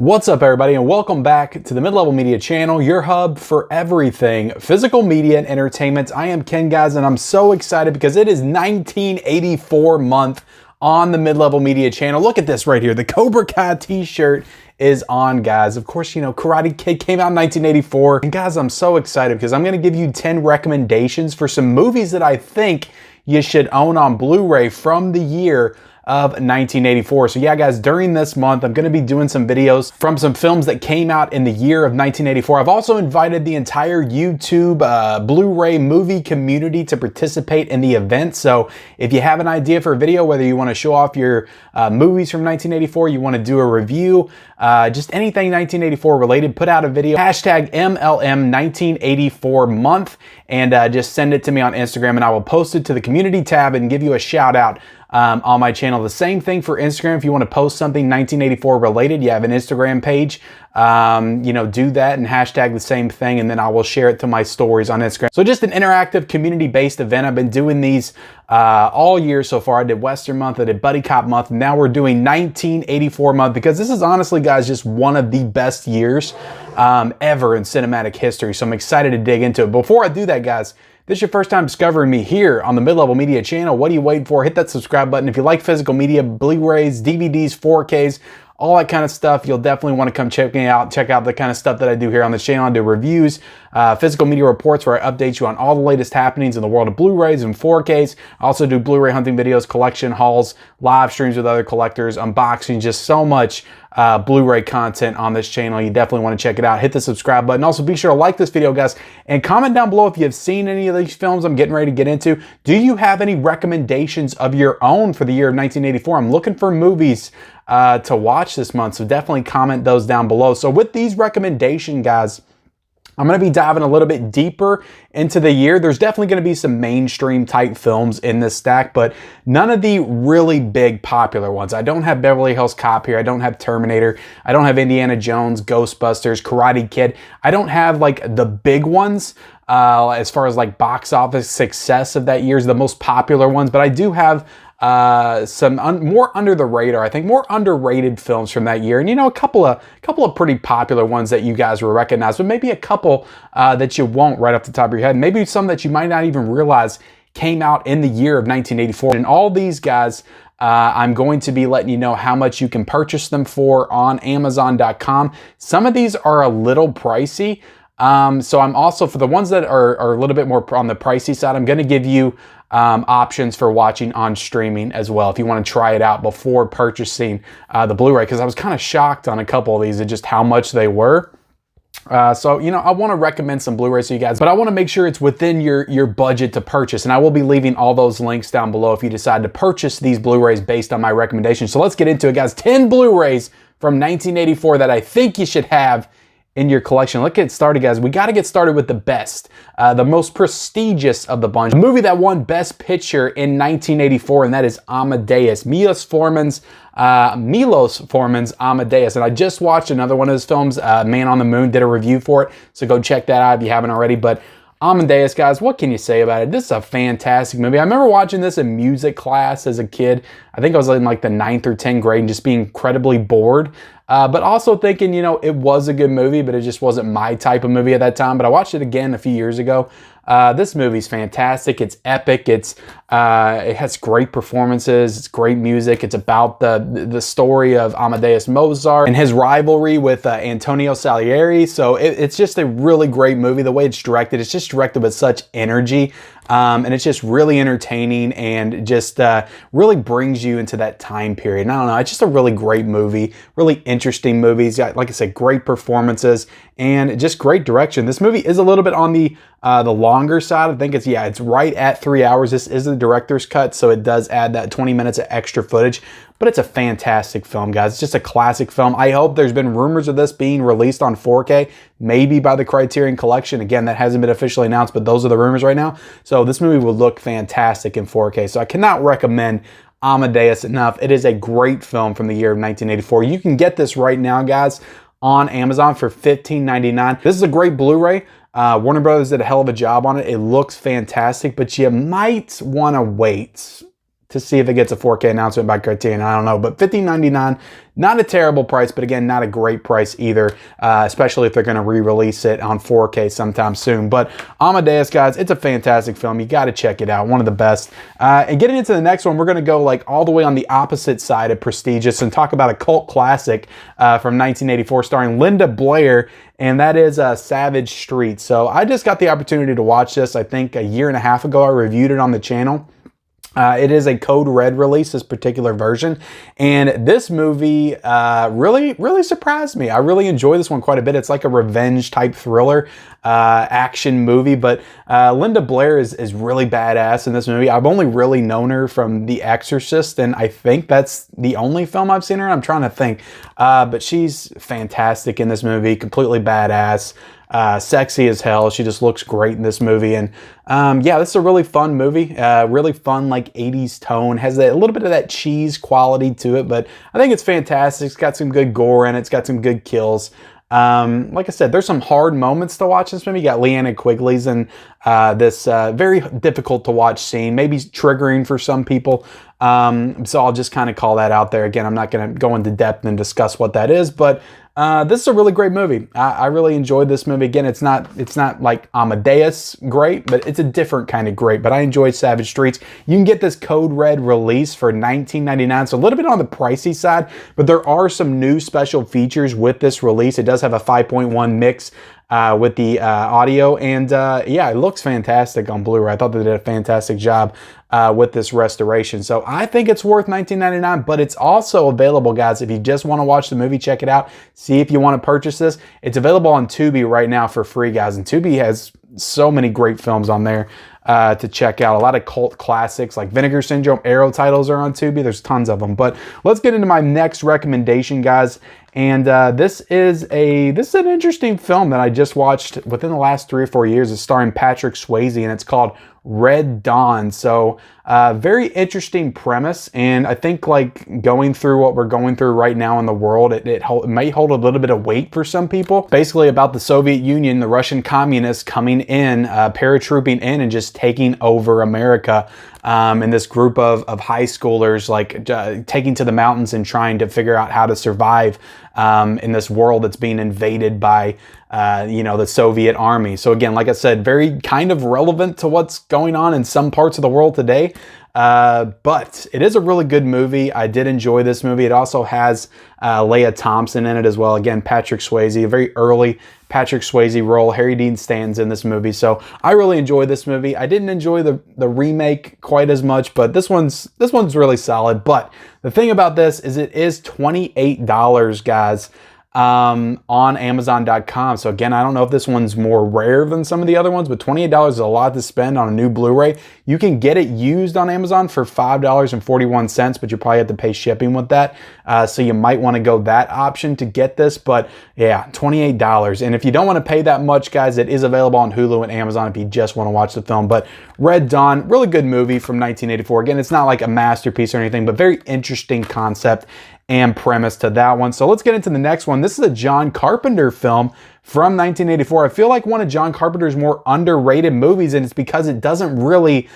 What's up, everybody, and welcome back to the Mid-Level Media channel, your hub for everything physical media and entertainment. I am Ken, guys, and I'm so excited because it is 1984 month on the Mid-Level Media channel. Look at this right here. The Cobra Kai t-shirt is on, guys. Of course, you know, Karate Kid came out in 1984. And guys, I'm so excited because I'm going to give you 10 recommendations for some movies that I think you should own on Blu-ray from the year of 1984. So yeah, guys, during this month, I'm going to be doing some videos from some films that came out in the year of 1984. I've also invited the entire YouTube Blu-ray movie community to participate in the event. So if you have an idea for a video, whether you want to show off your movies from 1984, you want to do a review, just anything 1984 related, put out a video, hashtag MLM1984 month, and just send it to me on Instagram, and I will post it to the community tab and give you a shout out on my channel. The same thing for Instagram. If you want to post something 1984 related, you have an Instagram page, you know, do that and hashtag the same thing, and then I will share it to my stories on Instagram. So just an interactive community-based event. I've been doing these all year so far. I did Western month, I did Buddy Cop month, and now we're doing 1984 month because this is honestly, guys, just one of the best years ever in cinematic history. So I'm excited to dig into it. Before I do that, guys, this is your first time discovering me here on the Mid-Level Media channel. What are you waiting for? Hit that subscribe button. If you like physical media, Blu-rays, DVDs, 4Ks, all that kind of stuff, you'll definitely want to come check me out. Check out the kind of stuff that I do here on this channel. I do reviews, physical media reports where I update you on all the latest happenings in the world of Blu-rays and 4Ks. I also do Blu-ray hunting videos, collection hauls, live streams with other collectors, unboxing, just so much Blu-ray content on this channel. You definitely want to check it out. Hit the subscribe button. Also, be sure to like this video, guys, and comment down below if you have seen any of these films I'm getting ready to get into. Do you have any recommendations of your own for the year of 1984? I'm looking for movies to watch this month, so definitely comment those down below. So with these recommendations, guys, I'm going to be diving a little bit deeper into the year. There's definitely going to be some mainstream type films in this stack, but none of the really big popular ones. I don't have Beverly Hills Cop here. I don't have Terminator. I don't have Indiana Jones, Ghostbusters, Karate Kid. I don't have like the big ones as far as like box office success of that year's, the most popular ones, but I do have some more under the radar, I think more underrated films from that year, and you know, a couple of pretty popular ones that you guys will recognize, but maybe a couple that you won't right off the top of your head, maybe some that you might not even realize came out in the year of 1984. And all these guys, I'm going to be letting you know how much you can purchase them for on Amazon.com. Some of these are a little pricey. So I'm also, for the ones that are a little bit more on the pricey side, I'm going to give you options for watching on streaming as well if you want to try it out before purchasing the Blu-ray, because I was kind of shocked on a couple of these at just how much they were. So, you know, I want to recommend some Blu-rays to you guys, but I want to make sure it's within your budget to purchase. And I will be leaving all those links down below if you decide to purchase these Blu-rays based on my recommendations. So let's get into it, guys. 10 Blu-rays from 1984 that I think you should have in your collection. Let's get started, guys. We got to get started with the best, the most prestigious of the bunch. The movie that won Best Picture in 1984, and that is Amadeus. Milos Forman's Amadeus. And I just watched another one of his films, Man on the Moon, did a review for it, so go check that out if you haven't already. But Amadeus, guys, what can you say about it? This is a fantastic movie. I remember watching this in music class as a kid. I think I was in like the 9th or 10th grade and just being incredibly bored. But also thinking, you know, it was a good movie, but it just wasn't my type of movie at that time. But I watched it again a few years ago. This movie's fantastic. It's epic. It has great performances. It's great music. It's about the story of Amadeus Mozart and his rivalry with Antonio Salieri. So it's just a really great movie. The way it's directed, it's just directed with such energy. And it's just really entertaining and just really brings you into that time period. And I don't know, it's just a really great movie, really interesting movie. It's got, like I said, great performances and just great direction. This movie is a little bit on the longer side. I think it's right at 3 hours. This is the director's cut, so it does add that 20 minutes of extra footage. But it's a fantastic film, guys. It's just a classic film. I hope there's been rumors of this being released on 4K, maybe by the Criterion Collection. Again, that hasn't been officially announced, but those are the rumors right now. So this movie will look fantastic in 4K. So I cannot recommend Amadeus enough. It is a great film from the year of 1984. You can get this right now, guys, on Amazon for $15.99. This is a great Blu-ray. Warner Brothers did a hell of a job on it. It looks fantastic, but you might want to wait to see if it gets a 4K announcement by Criterion. I don't know, but $15.99, not a terrible price, but again, not a great price either, especially if they're going to re-release it on 4K sometime soon. But Amadeus, guys, it's a fantastic film. You got to check it out. One of the best. And getting into the next one, we're going to go like all the way on the opposite side of prestigious and talk about a cult classic from 1984 starring Linda Blair, and that is Savage Street. So I just got the opportunity to watch this, I think, a year and a half ago. I reviewed it on the channel. It is a Code Red release, this particular version, and this movie really surprised me. I really enjoy this one quite a bit. It's like a revenge type thriller action movie, but Linda Blair is really badass in this movie. I've only really known her from The Exorcist, and I think that's the only film I've seen her in. I'm trying to think, but she's fantastic in this movie, completely badass. Sexy as hell. She just looks great in this movie. And yeah, this is a really fun movie. Really fun, like 80s tone. Has a little bit of that cheese quality to it, but I think it's fantastic. It's got some good gore in it. It's got some good kills. Like I said, there's some hard moments to watch this movie. You got Leanna Quigley's in this very difficult to watch scene, maybe triggering for some people. So I'll just kind of call that out there. Again, I'm not going to go into depth and discuss what that is, but this is a really great movie. I really enjoyed this movie. Again, it's not like Amadeus great, but it's a different kind of great. But I enjoyed Savage Streets. You can get this Code Red release for $19.99, so a little bit on the pricey side, but there are some new special features with this release. It does have a 5.1 mix with the audio, and yeah, it looks fantastic on Blu-ray. I thought they did a fantastic job with this restoration. So I think it's worth $19.99, but it's also available, guys, if you just want to watch the movie, check it out, see if you want to purchase this. It's available on Tubi right now for free, guys, and Tubi has so many great films on there to check out. A lot of cult classics like Vinegar Syndrome, Arrow titles are on Tubi. There's tons of them. But let's get into my next recommendation, guys. And this is an interesting film that I just watched within the last 3 or 4 years. It's starring Patrick Swayze, and it's called Red Dawn. So very interesting premise, and I think like going through what we're going through right now in the world, it may hold a little bit of weight for some people. Basically about the Soviet Union, the Russian communists coming in, paratrooping in and just taking over America. And this group of high schoolers like taking to the mountains and trying to figure out how to survive in this world that's being invaded by the Soviet army. So again, like I said, very kind of relevant to what's going on in some parts of the world today. But it is a really good movie. I did enjoy this movie. It also has Leah Thompson in it as well. Again, Patrick Swayze, a very early Patrick Swayze role. Harry Dean Stanton's in this movie. So I really enjoyed this movie. I didn't enjoy the remake quite as much, but this one's really solid. But the thing about this is it is $28, guys. On Amazon.com. So again, I don't know if this one's more rare than some of the other ones, but $28 is a lot to spend on a new Blu-ray. You can get it used on Amazon for $5.41, but you probably have to pay shipping with that. So you might want to go that option to get this, but yeah, $28. And if you don't want to pay that much, guys, it is available on Hulu and Amazon if you just want to watch the film. But Red Dawn, really good movie from 1984. Again, it's not like a masterpiece or anything, but very interesting concept and premise to that one. So let's get into the next one. This is a John Carpenter film from 1984. I feel like one of John Carpenter's more underrated movies, and it's because it doesn't really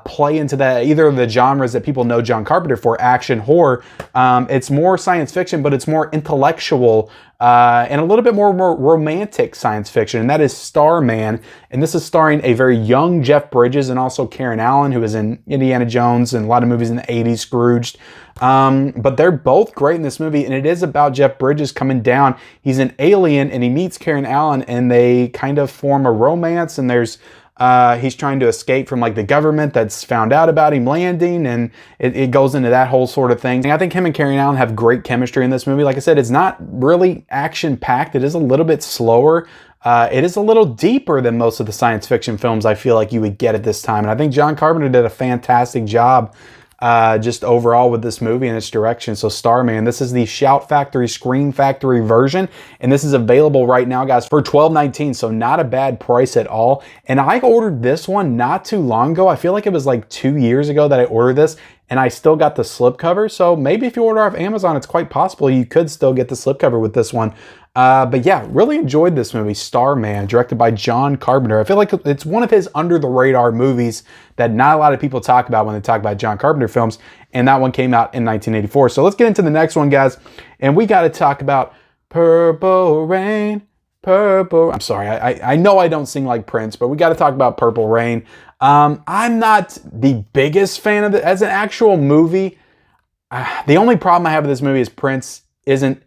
play into either of the genres that people know John Carpenter for, action, horror. It's more science fiction, but it's more intellectual and a little bit more romantic science fiction, and that is Starman. And this is starring a very young Jeff Bridges and also Karen Allen, who is in Indiana Jones and a lot of movies in the 80s, Scrooged. But they're both great in this movie, and it is about Jeff Bridges coming down. He's an alien, and he meets Karen Allen, and they kind of form a romance, and he's trying to escape from like the government that's found out about him landing, and it goes into that whole sort of thing. And I think him and Karen Allen have great chemistry in this movie. Like I said, it's not really action-packed. It is a little bit slower. It is a little deeper than most of the science fiction films I feel like you would get at this time. And I think John Carpenter did a fantastic job just overall with this movie and its direction. So Starman, this is the Shout Factory Screen Factory version, and this is available right now, guys, for $12.19, so not a bad price at all. And I ordered this one not too long ago. I feel like it was like 2 years ago that I ordered this, and I still got the slipcover. So maybe if you order off Amazon, it's quite possible you could still get the slipcover with this one. But yeah, really enjoyed this movie, Starman, directed by John Carpenter. I feel like it's one of his under-the-radar movies that not a lot of people talk about when they talk about John Carpenter films, and that one came out in 1984. So let's get into the next one, guys, and we got to talk about Purple Rain. Purple. I'm sorry, I know I don't sing like Prince, but we got to talk about Purple Rain. I'm not the biggest fan of it as an actual movie. The only problem I have with this movie is Prince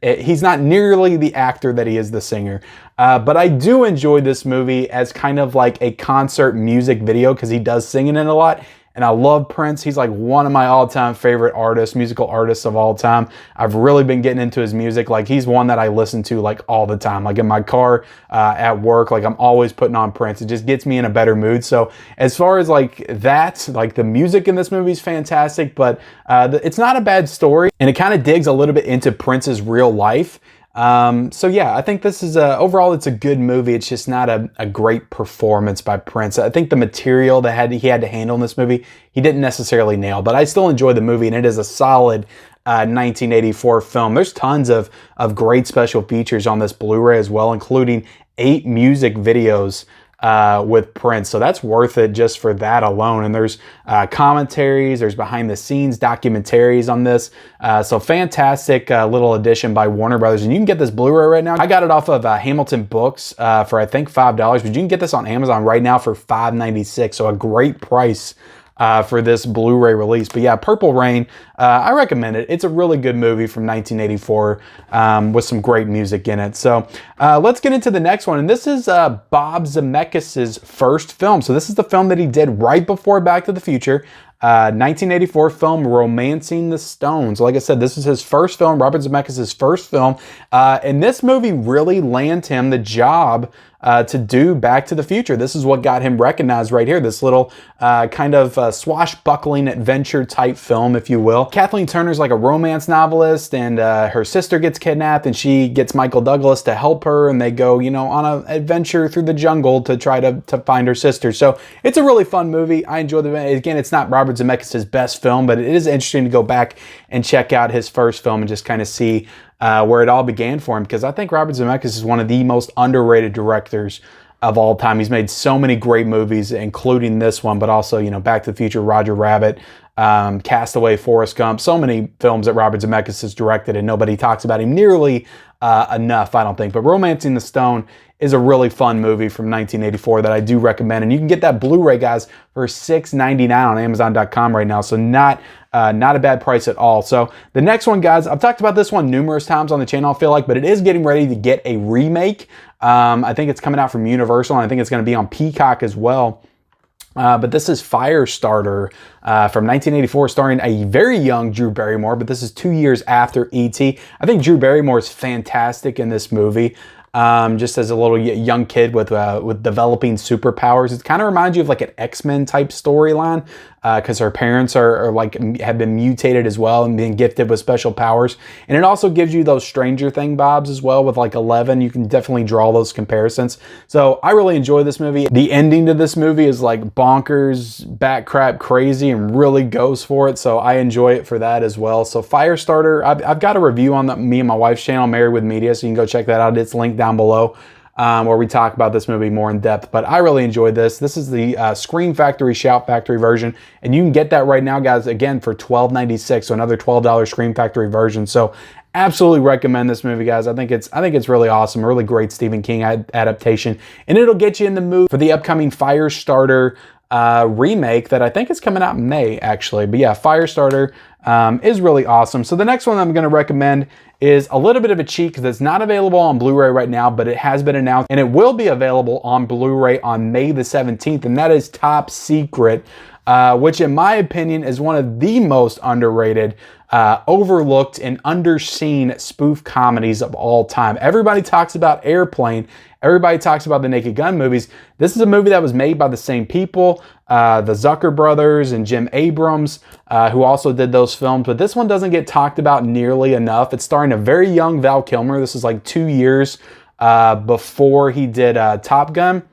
he's not nearly the actor that he is the singer. But I do enjoy this movie as kind of like a concert music video because he does sing in it a lot. And I love Prince. He's like one of my all-time favorite artists, musical artists of all time. I've really been getting into his music. Like he's one that I listen to like all the time. Like in my car, at work, like I'm always putting on Prince. It just gets me in a better mood. So as far as like that, like the music in this movie is fantastic, but it's not a bad story. And it kind of digs a little bit into Prince's real life. So yeah, I think this is overall it's a good movie. It's just not a great performance by Prince. I think the material that he had to handle in this movie, he didn't necessarily nail, but I still enjoy the movie, and it is a solid 1984 film. There's tons of great special features on this Blu-ray as well, including 8 music videos with Prince. So that's worth it just for that alone. And there's commentaries, there's behind the scenes documentaries on this. So fantastic little addition by Warner Brothers. And you can get this Blu-ray right now. I got it off of Hamilton Books for I think $5, but you can get this on Amazon right now for $5.96. So a great price for this Blu-ray release. But yeah, Purple Rain, I recommend it. It's a really good movie from 1984 with some great music in it. So let's get into the next one. And this is Bob Zemeckis' first film. So this is the film that he did right before Back to the Future. 1984 film, Romancing the Stone. So like I said, this is his first film, Robert Zemeckis' first film. And this movie really landed him the job to do Back to the Future. This is what got him recognized right here. This little kind of swashbuckling adventure type film, if you will. Kathleen Turner's like a romance novelist, and her sister gets kidnapped, and she gets Michael Douglas to help her, and they go, you know, on an adventure through the jungle to try to find her sister. So it's a really fun movie. I enjoy the, again, it's not Robert Zemeckis' best film, but it is interesting to go back and check out his first film and just kind of see where it all began for him, because I think Robert Zemeckis is one of the most underrated directors of all time. He's made so many great movies, including this one, but also, you know, Back to the Future, Roger Rabbit, Castaway, Forrest Gump, so many films that Robert Zemeckis has directed, and nobody talks about him nearly enough, I don't think. But Romancing the Stone is a really fun movie from 1984 that I do recommend. And you can get that Blu-ray, guys, for $6.99 on Amazon.com right now. So not a bad price at all. So the next one, guys, I've talked about this one numerous times on the channel, I feel like, but it is getting ready to get a remake. I think it's coming out from Universal, and I think it's going to be on Peacock as well. But this is Firestarter from 1984, starring a very young Drew Barrymore, but this is 2 years after E.T. I think Drew Barrymore is fantastic in this movie. Just as a little young kid with developing superpowers. It kind of reminds you of like an X-Men type storyline, because her parents are like have been mutated as well and being gifted with special powers. And it also gives you those Stranger Thing vibes as well with like 11. You can definitely draw those comparisons. So I really enjoy this movie. The ending to this movie is like bonkers, bat crap crazy, and really goes for it. So I enjoy it for that as well. So Firestarter, I've got a review on me and my wife's channel, Married with Media, so you can go check that out. It's linked down below, where we talk about this movie more in depth. But I really enjoyed this. This is the Scream Factory, Shout Factory version, and you can get that right now, guys, again for $12.96, so another $12 Scream Factory version. So absolutely recommend this movie, guys. I think it's really awesome, a really great Stephen King adaptation, and it'll get you in the mood for the upcoming Firestarter remake that I think is coming out in May, actually. But yeah, Firestarter is really awesome. So the next one I'm going to recommend is a little bit of a cheat because it's not available on Blu-ray right now, but it has been announced and it will be available on Blu-ray on May the 17th, and that is Top Secret, which in my opinion is one of the most underrated, overlooked, and underseen spoof comedies of all time. Everybody talks about Airplane. Everybody talks about the Naked Gun movies. This is a movie that was made by the same people, the Zucker brothers and Jim Abrams, who also did those films. But this one doesn't get talked about nearly enough. It's starring a very young Val Kilmer. This is like 2 years before he did Top Gun.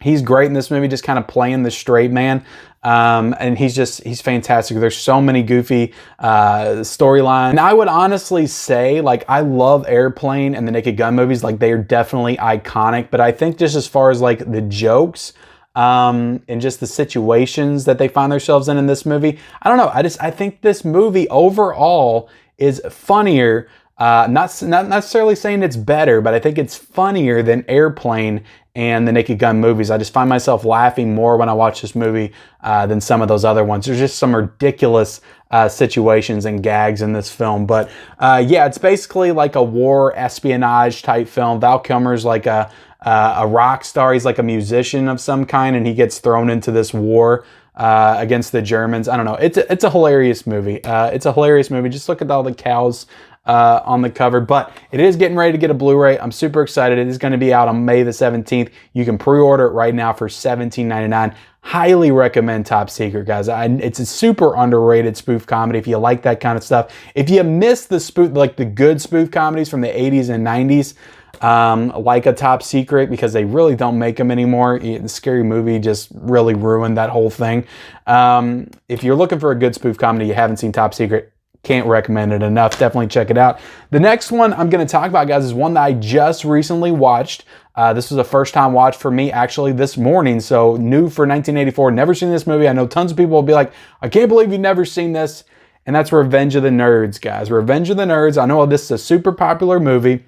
He's great in this movie, just kind of playing the straight man. And he's fantastic. There's so many goofy storylines. And I would honestly say, like, I love Airplane and the Naked Gun movies. Like, they are definitely iconic. But I think just as far as like the jokes and just the situations that they find themselves in this movie, I don't know. I think this movie overall is funnier. Not necessarily saying it's better, but I think it's funnier than Airplane and the Naked Gun movies. I just find myself laughing more when I watch this movie than some of those other ones. There's just some ridiculous situations and gags in this film. But yeah, it's basically like a war espionage type film. Val Kilmer's like a rock star. He's like a musician of some kind, and he gets thrown into this war against the Germans. I don't know. It's a hilarious movie. It's a hilarious movie. Just look at all the cows on the cover, but it is getting ready to get a Blu-ray. I'm super excited. It is going to be out on May the 17th. You can pre-order it right now for $17.99. Highly recommend Top Secret, guys. It's a super underrated spoof comedy if you like that kind of stuff. If you miss the spoof, like the good spoof comedies from the 80s and 90s, like a Top Secret, because they really don't make them anymore. The Scary Movie just really ruined that whole thing. If you're looking for a good spoof comedy, you haven't seen Top Secret, can't recommend it enough. Definitely check it out. The next one I'm going to talk about, guys, is one that I just recently watched. This was a first-time watch for me, actually, this morning. So new for 1984. Never seen this movie. I know tons of people will be like, I can't believe you've never seen this. And that's Revenge of the Nerds, guys. Revenge of the Nerds. I know this is a super popular movie.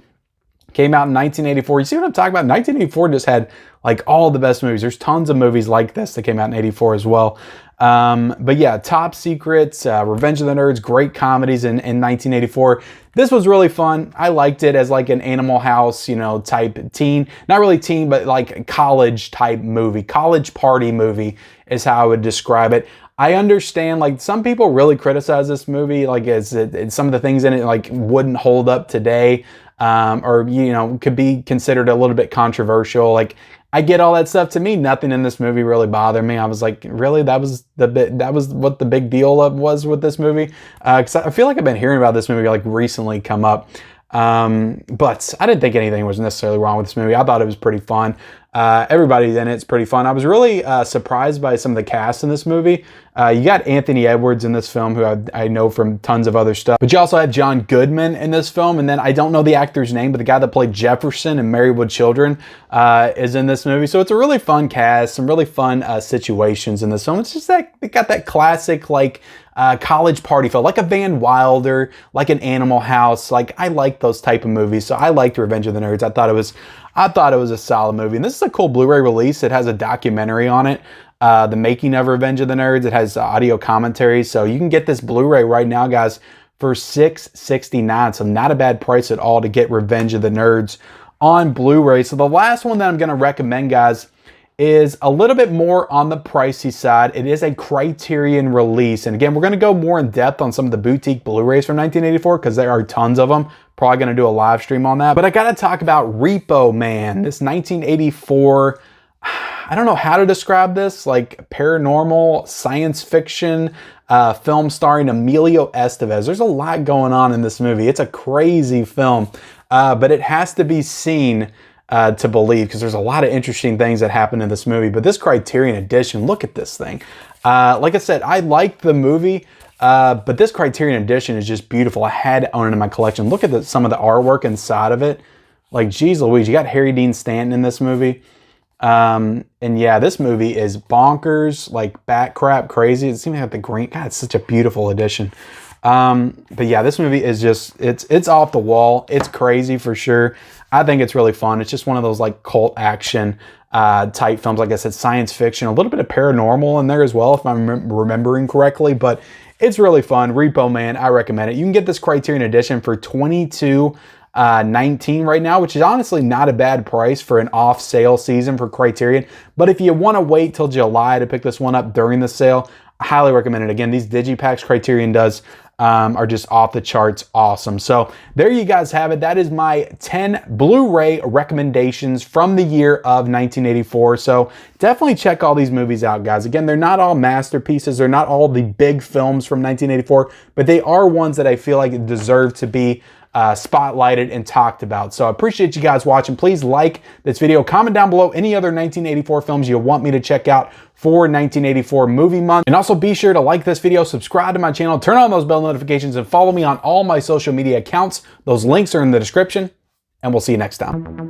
Came out in 1984. You see what I'm talking about? 1984 just had like all the best movies. There's tons of movies like this that came out in 84 as well. But yeah, Top Secret, Revenge of the Nerds, great comedies in 1984. This was really fun. I liked it as like an Animal House, you know, type teen. Not really teen, but like college type movie. College party movie is how I would describe it. I understand, like, some people really criticize this movie, like, some of the things in it, like, wouldn't hold up today, or, you know, could be considered a little bit controversial. Like, I get all that stuff. To me, nothing in this movie really bothered me. I was like, really? That was what the big deal was with this movie? Because I feel like I've been hearing about this movie, like, recently come up. But I didn't think anything was necessarily wrong with this movie. I thought it was pretty fun. Everybody in it's pretty fun. I was really surprised by some of the cast in this movie. You got Anthony Edwards in this film, who I know from tons of other stuff. But you also have John Goodman in this film. And then I don't know the actor's name, but the guy that played Jefferson in Married with Children is in this movie. So it's a really fun cast, some really fun situations in this film. It's just that it got that classic, like, college party feel, like a Van Wilder, like an Animal House. Like, I like those type of movies, so I liked Revenge of the Nerds. I thought it was a solid movie, and this is a cool Blu-ray release. It has a documentary on it, the making of Revenge of the Nerds. It has audio commentary, so you can get this Blu-ray right now, guys, for $6.69. So not a bad price at all to get Revenge of the Nerds on Blu-ray. So the last one that I'm going to recommend, guys, is a little bit more on the pricey side. It is a Criterion release. And again, we're going to go more in depth on some of the boutique Blu-rays from 1984 because there are tons of them. Probably going to do a live stream on that. But I got to talk about Repo Man, this 1984, I don't know how to describe this, like paranormal science fiction film starring Emilio Estevez. There's a lot going on in this movie. It's a crazy film, but it has to be seen to believe, because there's a lot of interesting things that happen in this movie. But this Criterion edition, look at this thing. Like I said, I liked the movie, but this Criterion edition is just beautiful. I had to own it in my collection. Look at some of the artwork inside of it. Like, geez Louise, you got Harry Dean Stanton in this movie. And yeah, this movie is bonkers, like bat crap crazy. It seems like the green, God, it's such a beautiful edition. But yeah, this movie is just, it's off the wall. It's crazy for sure. I think it's really fun. It's just one of those like cult action type films. Like I said, science fiction, a little bit of paranormal in there as well, if I'm remembering correctly, but it's really fun. Repo Man, I recommend it. You can get this Criterion edition for $22.19 right now, which is honestly not a bad price for an off sale season for Criterion. But if you want to wait till July to pick this one up during the sale, I highly recommend it. Again, these digipacks Criterion does are just off the charts awesome. So there you guys have it. That is my 10 Blu-ray recommendations from the year of 1984. So definitely check all these movies out, guys. Again, they're not all masterpieces. They're not all the big films from 1984, but they are ones that I feel like deserve to be spotlighted and talked about. So I appreciate you guys watching. Please like this video. Comment down below any other 1984 films you want me to check out for 1984 movie month. And also be sure to like this video, subscribe to my channel, turn on those bell notifications, and follow me on all my social media accounts. Those links are in the description, and we'll see you next time.